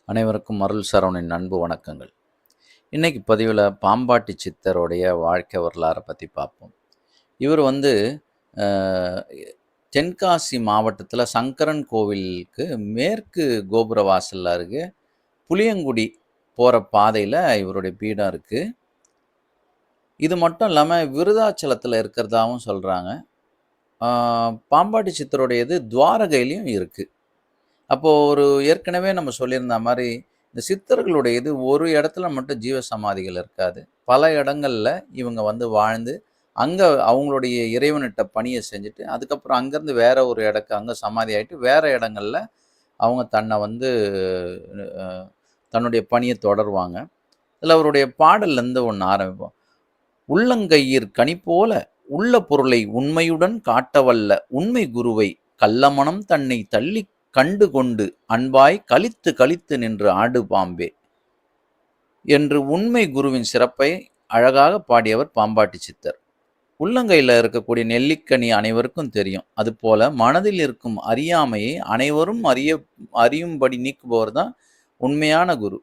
அனைவருக்கும் அருள் சரவணின் அன்பு வணக்கங்கள். இன்னைக்கு பதிவில் பாம்பாட்டி சித்தருடைய வாழ்க்கை வரலாறை பற்றி பார்ப்போம். இவர் வந்து அஹ், தென்காசி மாவட்டத்தில் சங்கரன் கோவிலுக்கு மேற்கு கோபுர வாசல் அருகே புளியங்குடி போகிற பாதையில் இவருடைய பீடம் இருக்குது. இது மட்டும் இல்லாமல் விருதாச்சலத்தில் இருக்கிறதாவும் சொல்கிறாங்க. பாம்பாட்டி சித்தருடையது துவாரகையிலையும் இருக்குது. அப்போது ஒரு ஏற்கனவே நம்ம சொல்லியிருந்த மாதிரி இந்த சித்தர்களுடைய இது ஒரு இடத்துல மட்டும் ஜீவ சமாதிகள் இருக்காது. பல இடங்கள்ல இவங்க வந்து வாழ்ந்து அங்கே அவங்களுடைய இறைவனிட்ட பணியை செஞ்சுட்டு அதுக்கப்புறம் அங்கேருந்து வேற ஒரு இடக்கு அங்கே சமாதி ஆகிட்டு வேற இடங்கள்ல அவங்க தன்னை வந்து அஹ், தன்னுடைய பணியை தொடருவாங்க. இதில் அவருடைய பாடல்லேருந்து ஒன்று ஆரம்பிப்போம். உள்ளங்கையிற் கனி போல உள்ள பொருளை உண்மையுடன் காட்டவல்ல உண்மை குருவை கள்ளமனம் தன்னை தள்ளி கண்டு கொண்டு அன்பாய் கலித்து கலித்து நின்று ஆடு பாம்பே என்று உண்மை குருவின் சிறப்பை அழகாக பாடியவர் பாம்பாட்டி சித்தர். உள்ளங்கையில் இருக்கக்கூடிய நெல்லிக்கனி அனைவருக்கும் தெரியும். அதுபோல மனதில் இருக்கும் அறியாமையை அனைவரும் அறியும்படி நீக்குபவர் தான் உண்மையான குரு.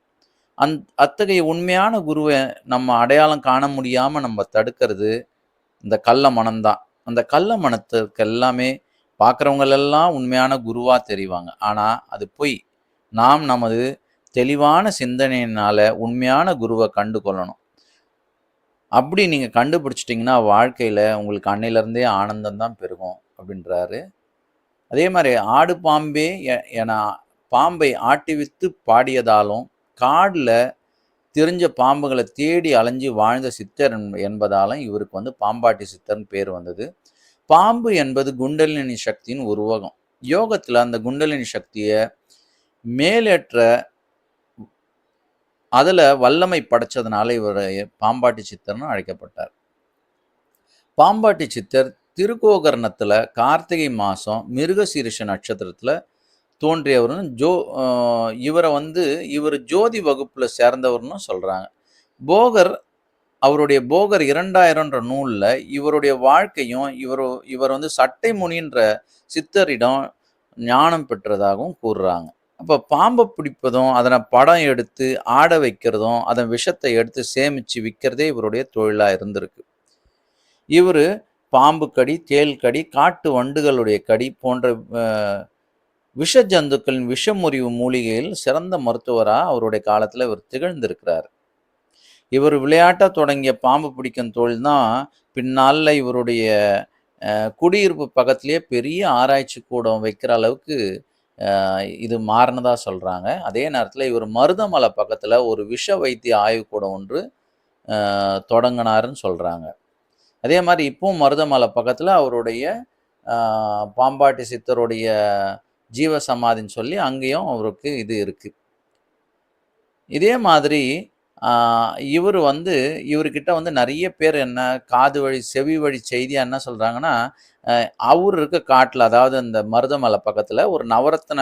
அத்தகைய உண்மையான குருவை நம்ம அடையாளம் காண முடியாமல் நம்ம தடுக்கிறது இந்த கள்ள மனம்தான். அந்த கள்ள மனத்துக்கு எல்லாமே பார்க்குறவங்களெல்லாம் உண்மையான குருவாக தெரிவாங்க. ஆனால் அது பொய். நாம் நமது தெளிவான சிந்தனையினால் உண்மையான குருவை கண்டு கொள்ளணும். அப்படி நீங்கள் கண்டுபிடிச்சிட்டிங்கன்னா வாழ்க்கையில் உங்களுக்கு அன்னையிலேருந்தே ஆனந்தம் தான் பெருகும் அப்படின்றாரு. அதே மாதிரி ஆடு பாம்பே என பாம்பை ஆட்டிவித்து பாடியதாலும் காடில் தெரிஞ்ச பாம்புகளை தேடி அலைஞ்சி வாழ்ந்த சித்தர் என்பதாலும் இவருக்கு வந்து பாம்பாட்டி சித்தர்னு பேர் வந்தது. பாம்பு என்பது குண்டலினி சக்தியின் உருவகம். யோகத்தில் அந்த குண்டலினி சக்தியை மேலேற்ற அதில் வல்லமை படைச்சதுனால இவர் பாம்பாட்டி சித்தர்னு அழைக்கப்பட்டார். பாம்பாட்டி சித்தர் திருக்கோகர்ணத்தில் கார்த்திகை மாதம் மிருகசீரிஷ நட்சத்திரத்தில் தோன்றியவர்னு இவரை வந்து இவர் ஜோதி வகுப்பில் சேர்ந்தவர்னு சொல்கிறாங்க. போகர் அவருடைய போகர் 2000ன்ற நூலில் இவருடைய வாழ்க்கையும் இவர் வந்து சட்டை முனின்ற சித்தரிடம் ஞானம் பெற்றதாகவும் கூறுறாங்க. அப்போ பாம்பை பிடிப்பதும் அதனை படம் எடுத்து ஆட வைக்கிறதும் அதன் விஷத்தை எடுத்து சேமித்து விற்கிறதே இவருடைய தொழிலாக இருந்திருக்கு. இவர் பாம்பு கடி, தேல் கடி, காட்டு வண்டுகளுடைய கடி போன்ற விஷ ஜந்துக்களின் விஷமுறிவு மூலிகையில் சிறந்த மருத்துவராக அவருடைய காலத்தில் இவர் திகழ்ந்திருக்கிறார். இவர் விளையாட்டாக தொடங்கிய பாம்பு பிடிக்கும் தொழில் தான் பின்னால் இவருடைய குடியிருப்பு பக்கத்துலேயே பெரிய ஆராய்ச்சி கூடம் வைக்கிற அளவுக்கு இது மாறினதாக சொல்கிறாங்க. அதே நேரத்தில் இவர் மருதமலை பக்கத்தில் ஒரு விஷ வைத்திய ஆய்வுக்கூடம் ஒன்று தொடங்கினாருன்னு சொல்கிறாங்க. அதே மாதிரி இப்போவும் மருதமலை பக்கத்தில் அவருடைய பாம்பாட்டி சித்தருடைய ஜீவ சமாதின்னு சொல்லி அங்கேயும் அவருக்கு இது இருக்குது. இதே மாதிரி இவர் வந்து இவர்கிட்ட வந்து நிறைய பேர் என்ன காது வழி செவி வழி செய்தியாக என்ன சொல்கிறாங்கன்னா, அவர் இருக்க காட்டில், அதாவது அந்த மருதமலை பக்கத்தில் ஒரு நவரத்ன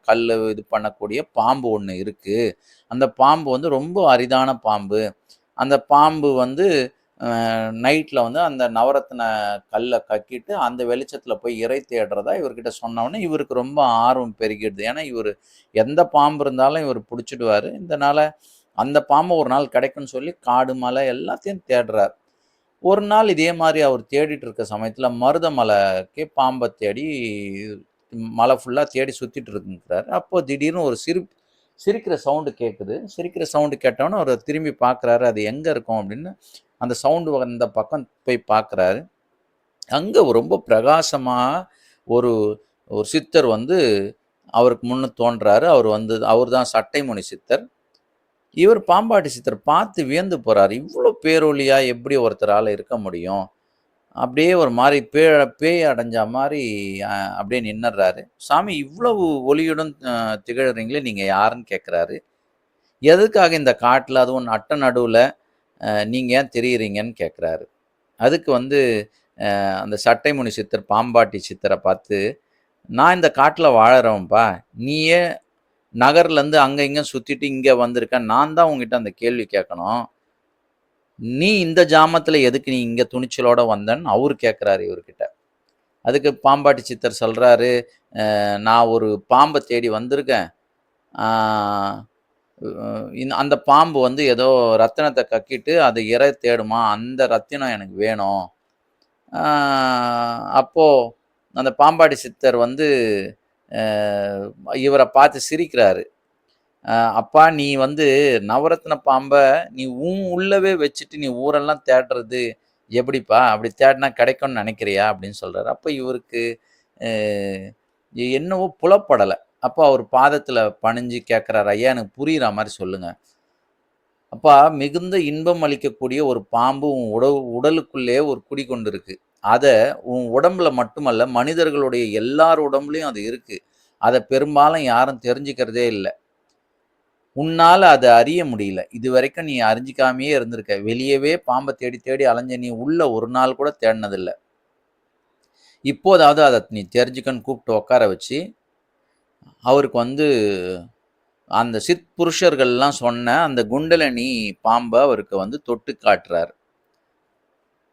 கல் இது பண்ணக்கூடிய பாம்பு ஒன்று இருக்குது. அந்த பாம்பு வந்து ரொம்ப அரிதான பாம்பு. அந்த பாம்பு வந்து நைட்டில் வந்து அந்த நவரத்ன கல்லை கக்கிட்டு அந்த வெளிச்சத்தில் போய் இறை தேடுறதா இவர்கிட்ட சொன்னோடனே இவருக்கு ரொம்ப ஆர்வம் பெருகிடுது. ஏன்னா இவர் எந்த பாம்பு இருந்தாலும் இவர் பிடிச்சிடுவார். இதனால் அந்த பாம்பு ஒரு நாள் கிடைக்குன்னு சொல்லி காடு மலை எல்லாத்தையும் தேடுறார். ஒரு நாள் இதே மாதிரி அவர் தேடிட்டு இருக்க சமயத்தில் மருதமலைக்கு பாம்பை தேடி மலை ஃபுல்லாக தேடி சுற்றிட்டு இருக்குங்கிறார். அப்போ திடீர்னு ஒரு சிரிக்கிற சவுண்டு கேட்குது. சிரிக்கிற சவுண்டு கேட்டவொன்னே அவர் திரும்பி பார்க்குறாரு, அது எங்கே இருக்கும் அப்படின்னு. அந்த சவுண்டு வந்த பக்கம் போய் பார்க்குறாரு. அங்கே ரொம்ப பிரகாசமாக ஒரு ஒரு சித்தர் வந்து அவருக்கு முன்னே தோன்றாரு. அவர் தான் சட்டைமுனி சித்தர். இவர் பாம்பாட்டி சித்தர் பார்த்து வியந்து போகிறார். இவ்வளோ பேரொழியாக எப்படி ஒருத்தரால் இருக்க முடியும்? அப்படியே ஒரு மாதிரி பேய் அடைஞ்ச மாதிரி அப்படியே நின்னுறாரு. சாமி, இவ்வளவு ஒளியுடன் திகழ்கிறீங்களே, நீங்கள் யாருன்னு கேட்குறாரு. எதுக்காக இந்த காட்டில், அதுவும் நட்ட நடுவில் நீங்கள் ஏன் தெரியுறீங்கன்னு கேட்குறாரு. அதுக்கு வந்து அந்த சட்டைமுனி சித்தர் பாம்பாட்டி சித்தரை பார்த்து, நான் இந்த காட்டில் வாழறவன்ப்பா, நீயே நகர்லேருந்து அங்கே இங்கே சுற்றிட்டு இங்கே வந்திருக்க, நான் தான் உங்ககிட்ட அந்த கேள்வி கேட்கணும். நீ இந்த ஜாமத்தில் எதுக்கு நீ இங்கே துணிச்சலோடு வந்தன்னு அவர் கேட்குறாரு இவர்கிட்ட. அதுக்கு பாம்பாட்டி சித்தர் சொல்கிறாரு, நான் ஒரு பாம்பை தேடி வந்திருக்கேன். அந்த பாம்பு வந்து ஏதோ ரத்தினத்த கக்கிட்டு அது இரை தேடுமா, அந்த ரத்தினம் எனக்கு வேணும். ஆ அப்போ அந்த பாம்பாட்டி சித்தர் வந்து அ இவர பார்த்து சிரிக்கிறாரு. "அப்பா நீ வந்து நவரத்தின பாம்ப நீ உள்ளவே வச்சுட்டு நீ ஊரெல்லாம் தேடுறது எப்படிப்பா? அப்படி தேடுனா கிடைக்கும்னு நினைக்கிறியா?" அப்படின்னு சொல்றாரு. அப்ப இவருக்கு அ என்னவோ புலப்படல. அப்போ அவர் பாதத்தில பணிஞ்சு கேட்கிறாரு, "ஐயா எனக்கு புரியிற மாரி சொல்லுங்க." அப்பா மிகுந்த இன்பம் அளிக்கக்கூடிய ஒரு பாம்பு உன் உடலுக்குள்ளே ஒரு குடிகொண்டிருக்கு. அத உன் உடம்புல மட்டுமல்ல, மனிதர்களுடைய எல்லார் உடம்புலயும் அது இருக்கு. அத பெரும்பாலும் யாரும் தெரிஞ்சுக்கிறதே இல்ல. உன்னால அத அறிய முடியல. இதுவரைக்கும் நீ அறிஞ்சுக்காமயே இருந்திருக்க. வெளியவே பாம்ப தேடி தேடி அலைஞ்ச நீ உள்ள ஒரு நாள் கூட தேடுனதில்ல. இப்போதாவது அத நீ தெரிஞ்சுக்கன்னு கூப்பிட்டு உட்கார வச்சு, அவருக்கு வந்து அந்த சித்புருஷர்கள்லாம் சொன்ன அந்த குண்டலினி பாம்ப அவருக்கு வந்து தொட்டு காட்டுறாரு.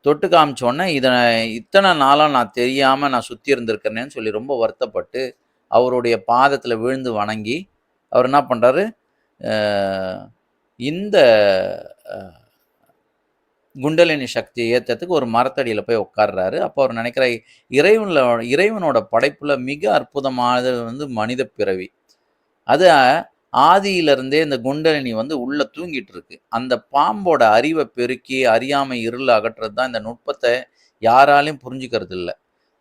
தொட்டு காமிச்சோனே, இத்தன நாளா நான் தெரியாம நான் சுத்தி இருந்திருக்கிறனேன்னு சொல்லி ரொம்ப வருத்தப்பட்டு, அவருடைய பாதத்தில விழுந்து வணங்கி, அவர் என்ன பண்றாரு, அ இந்த அ குண்டலினி சக்திய ஏத்துறதுக்கு ஒரு மரத்தடியில போய் உட்கார்றாரு. அப்போ அவர் நினைக்கிறார், இறைவனோட படைப்புல மிக அற்புதமானது வந்து மனித பிறவி. அது ஆதியிலிருந்தே இந்த குண்டலினி வந்து உள்ள தூங்கிட்டு இருக்கு. அந்த பாம்போட அறிவ பெருக்கி, அறியாமை இருள அகற்றுறது தான் இந்த நுட்பத்த யாராலயும் புரிஞ்சுக்கிறது இல்ல.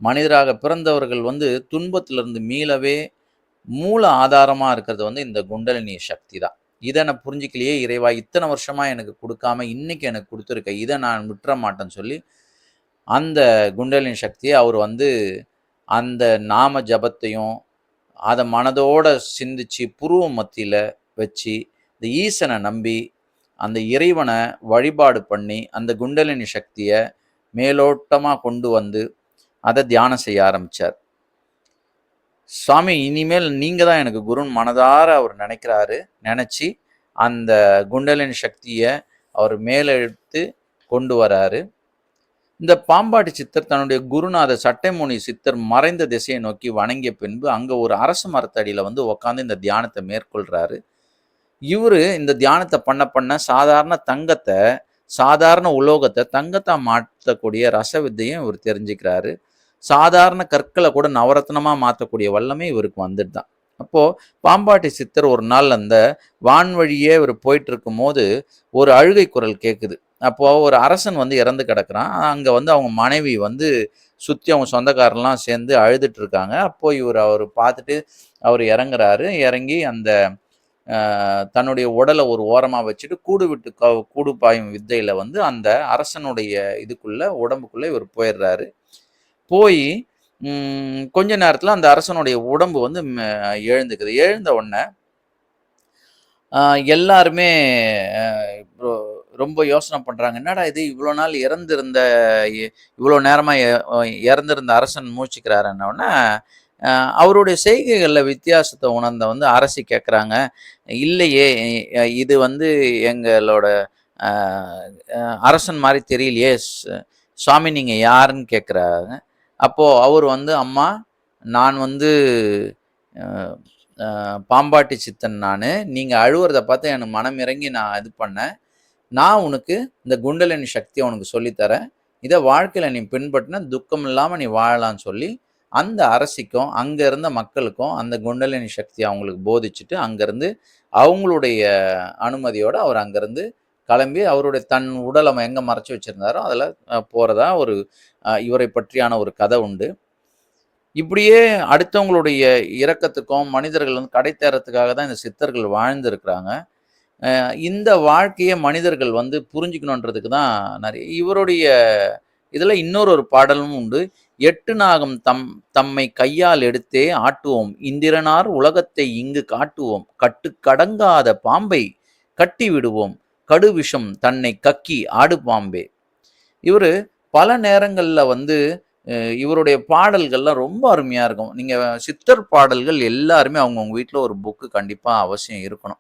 மனிதராக பிறந்தவர்கள் வந்து துன்பத்திலிருந்து மீளவே மூல ஆதாரமா இருக்கிறது வந்து இந்த குண்டலினி சக்தி தான். இத நான் புரிஞ்சுக்கலையே இறைவா! இத்தன வருஷமா எனக்கு குடுக்காம, இன்னைக்கு எனக்கு குடுத்துருக்க. இத நான் விட்டுற மாட்டேன்னு சொல்லி, அந்த குண்டலினி சக்திய அவர் வந்து அந்த நாம ஜபத்தையும், அத மனதோட சிந்திச்சு, புருவ மத்தியில வச்சு, இந்த ஈசன நம்பி, அந்த இறைவன வழிபாடு பண்ணி, அந்த குண்டலினி சக்திய மேலோட்டமா கொண்டு வந்து, அத தியானம் செய்ய ஆரம்பிச்சார். "சாமி இனிமேல் நீங்க தான் எனக்கு குருன்னு" மனதார அவர் நெனைக்கிறாரு. நெனச்சு, அந்த குண்டலினி சக்திய அவர் மேலெழுத்து கொண்டு வராரு. இந்த பாம்பாட்டி சித்தர் தன்னுடைய குருநாதர் சட்டைமுனி சித்தர் மறைந்த திசையை நோக்கி வணங்கிய பின்பு, அங்க ஒரு அரச மரத்தடியில வந்து உட்கார்ந்து இந்த தியானத்த மேற்கொள்றாரு. இவரு இந்த தியானத்த பண்ண பண்ண சாதாரண தங்கத்த, சாதாரண உலோகத்த தங்கத்தா மாத்தக்கூடிய ரச வித்தையும் இவரு தெரிஞ்சுக்கிறாரு. சாதாரண கற்கள கூட நவரத்தினமா மாத்தக்கூடிய வல்லமை இவருக்கு வந்துடுதாம். அப்போ பாம்பாட்டி சித்தர் ஒரு நாள் அந்த வான்வழியே இவரு போயிட்டுருக்கும்போது, ஒரு அழுகை குரல் கேட்குது. அப்போ ஒரு அரசன் வந்து இறந்து கிடக்குறான். அங்க வந்து அவங்க மனைவி வந்து சுத்தி அவங்க சொந்தக்காரர்லாம் சேர்ந்து அழுதுட்டு இருக்காங்க. அப்போ அவரு பார்த்துட்டு அவரு இறங்குறாரு. இறங்கி அந்த தன்னுடைய உடல ஒரு ஓரமா வச்சுட்டு, கூடு விட்டு கூடு பாயும் வித்தையில வந்து அந்த அரசனுடைய இதுக்குள்ள உடம்புக்குள்ள இவரு போயிர்றாரு. போயி கொஞ்ச நேரத்துல அந்த அரசனுடைய உடம்பு வந்து எழுந்துக்குது. எழுந்த உடனே அ எல்லாருமே அ ரொ ரொம்ப யோசனை பண்றாங்க. என்னடா இது இவ்ளோ நாள் இறந்திருந்த இவ்ளோ நேரமா இறந்திருந்த அரசன் மூச்சுக்கிறாருன்னோனே, அ அவருடைய செய்கைகள்ல வித்தியாசத்த உணர்ந்த வந்து அரசி கேட்குறாங்க. இல்லையே இது வந்து எங்களோட அ அ அரசன் மாரி தெரியலையே! சுவாமி நீங்க யாருன்னு கேட்குறாங்க. அப்போ அவரு வந்து, "அம்மா நான் வந்து அ அ பாம்பாட்டி சித்தன் நானு. நீங்க அழுவுறத பார்த்து எனக்கு மனம் இறங்கி நான் இது பண்ணேன். நான் உனக்கு இந்த குண்டலினி சக்திய உனக்கு சொல்லி தரேன். இத வாழ்க்கையில நீ பின்பற்றினா துக்கம் இல்லாம நீ வாழலாம்ன்னு" சொல்லி, அந்த அரசிக்கும், அங்க இருந்த மக்களுக்கும் அந்த குண்டலினி சக்திய அவங்களுக்கு போதிச்சுட்டு, அங்கருந்து அவங்களுடைய அனுமதியோட அவர் அங்கருந்து கிளம்பி அவருடைய தன் உடல எங்க மறைச்சு வச்சிருந்தாரோ, அதுல போறதா ஒரு இவரை பற்றியான ஒரு கதை உண்டு. இப்படியே அடுத்தவங்களுடைய இரக்கத்துக்கும், மனிதர்கள் வந்து கடை தேறத்துக்காக தான் இந்த சித்தர்கள் வாழ்ந்திருக்கிறாங்க. இந்த வாழ்க்கைய மனிதர்கள் வந்து புரிஞ்சுக்கணுன்றதுக்கு தான் இவருடைய இதுல இன்னொரு பாடலும் உண்டு. "எட்டு நாகம் தம்மை கையால் எடுத்தே ஆட்டுவோம். இந்திரனார் உலகத்தை இங்கு காட்டுவோம். கட்டுக்கடங்காத பாம்பை கட்டி விடுவோம். கடுவிஷம் தன்னை கக்கி ஆடு பாம்பே." இவரு பல நேரங்கள்ல வந்து இவருடைய பாடல்கள்லாம் ரொம்ப அருமையா இருக்கும். நீங்க சித்தர் பாடல்கள் எல்லாருமே அவங்கவங்க வீட்ல ஒரு புக்கு கண்டிப்பா அவசியம் இருக்கணும்.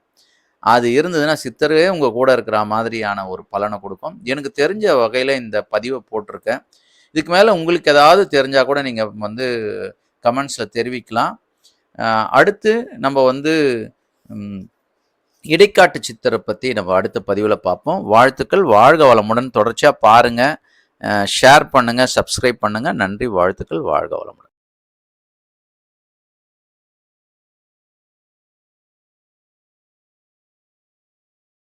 அது இருந்ததுன்னா, சித்தரே உங்க கூட இருக்கிற மாதிரியான ஒரு பலன குடுக்கும். எனக்கு தெரிஞ்ச வகையில இந்த பதிவ போட்டிருக்கேன். இதுக்கு மேல உங்களுக்கு ஏதாவது தெரிஞ்சா கூட நீங்க வந்து கமெண்ட்ஸ்ல தெரிவிக்கலாம். அ அடுத்து நம்ம வந்து ம் இடைக்காட்டு சித்தரை பற்றி நம்ம அடுத்த பதிவில் பார்ப்போம். வாழ்த்துக்கள். வாழ்க வளமுடன். தொடர்ச்சியாக பாருங்கள், ஷேர் பண்ணுங்கள், சப்ஸ்கிரைப் பண்ணுங்கள். நன்றி. வாழ்த்துக்கள். வாழ்க வளமுடன்.